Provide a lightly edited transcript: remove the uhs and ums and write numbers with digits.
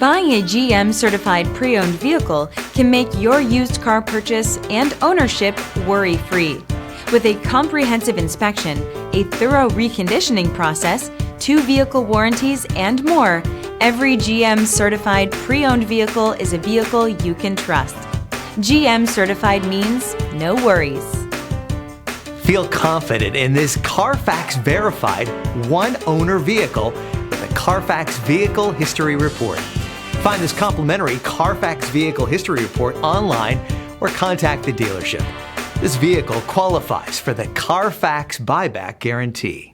Buying a GM certified pre-owned vehicle can make your used car purchase and ownership worry-free. With a comprehensive inspection, a thorough reconditioning process, 2 vehicle warranties, and more, every GM certified pre-owned vehicle is a vehicle you can trust. GM certified means no worries. Feel confident in this CarFax verified one-owner vehicle with a CarFax Vehicle History Report. Find this complimentary CarFax Vehicle History Report online or contact the dealership. This vehicle qualifies for the CarFax Buyback Guarantee.